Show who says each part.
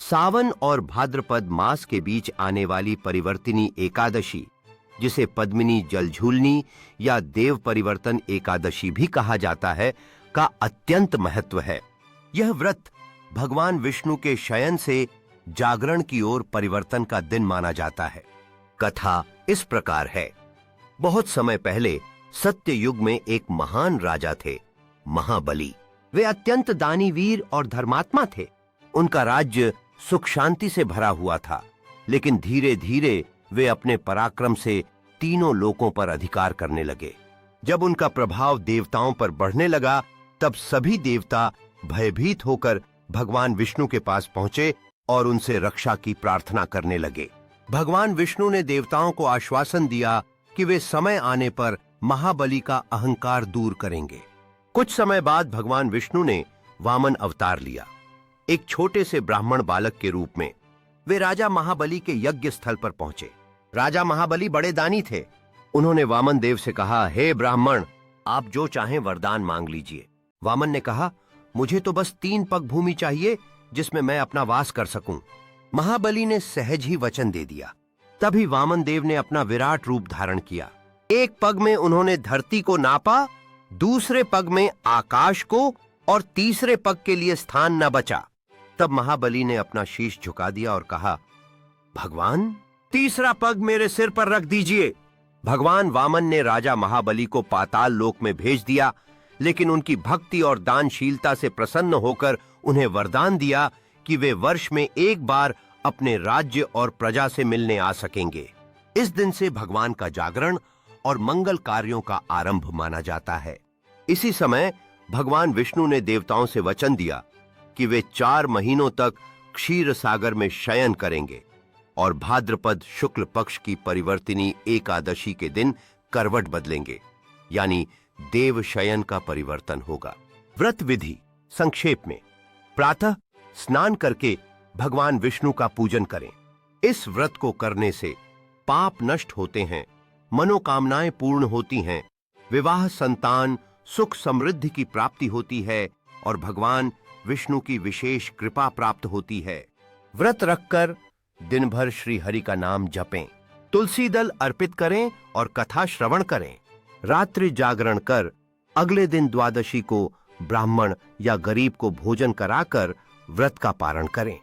Speaker 1: सावन और भाद्रपद मास के बीच आने वाली परिवर्तिनी एकादशी, जिसे पद्मिनी जलझूलनी या देव परिवर्तन एकादशी भी कहा जाता है, का अत्यंत महत्व है। यह व्रत भगवान विष्णु के शयन से जागरण की ओर परिवर्तन का दिन माना जाता है। कथा इस प्रकार है। बहुत समय पहले सत्य युग में एक महान राजा थे, महाबली। वे अत्यंत दानी, वीर और धर्मात्मा थे। उनका राज्य सुख शांति से भरा हुआ था, लेकिन धीरे धीरे वे अपने पराक्रम से तीनों लोकों पर अधिकार करने लगे। जब उनका प्रभाव देवताओं पर बढ़ने लगा, तब सभी देवता भयभीत होकर भगवान विष्णु के पास पहुंचे और उनसे रक्षा की प्रार्थना करने लगे। भगवान विष्णु ने देवताओं को आश्वासन दिया कि वे समय आने पर महाबली का अहंकार दूर करेंगे। कुछ समय बाद भगवान विष्णु ने वामन अवतार लिया, एक छोटे से ब्राह्मण बालक के रूप में। वे राजा महाबली के यज्ञ स्थल पर पहुंचे। राजा महाबली बड़े दानी थे। उन्होंने वामन देव से कहा, हे ब्राह्मण, आप जो चाहें वरदान मांग लीजिए। वामन ने कहा, मुझे तो बस 3 पग भूमि चाहिए जिसमें मैं अपना वास कर सकूं। महाबली ने सहज ही वचन दे दिया। तभी वामन देव ने अपना विराट रूप धारण किया। एक पग में उन्होंने धरती को नापा, दूसरे पग में आकाश को, और तीसरे पग के लिए स्थान न बचा। तब महाबली ने अपना शीश झुका दिया और कहा, भगवान, तीसरा पग मेरे सिर पर रख दीजिए। भगवान वामन ने राजा महाबली को पाताल लोक में भेज दिया, लेकिन उनकी भक्ति और दानशीलता से प्रसन्न होकर उन्हें वरदान दिया कि वे वर्ष में एक बार अपने राज्य और प्रजा से मिलने आ सकेंगे। इस दिन से भगवान का जागरण और मंगल कार्यों का आरंभ माना जाता है। इसी समय भगवान विष्णु ने देवताओं से वचन दिया कि वे 4 महीनों तक क्षीर सागर में शयन करेंगे और भाद्रपद शुक्ल पक्ष की परिवर्तिनी एकादशी के दिन करवट बदलेंगे, यानी देव शयन का परिवर्तन होगा। व्रत विधि संक्षेप में, प्रातः स्नान करके भगवान विष्णु का पूजन करें। इस व्रत को करने से पाप नष्ट होते हैं, मनोकामनाएं पूर्ण होती हैं, विवाह, संतान, सुख समृद्धि की प्राप्ति होती है और भगवान विष्णु की विशेष कृपा प्राप्त होती है। व्रत रखकर दिन भर श्री हरि का नाम जपें, तुलसी दल अर्पित करें और कथा श्रवण करें। रात्रि जागरण कर अगले दिन द्वादशी को ब्राह्मण या गरीब को भोजन कराकर व्रत का पारण करें।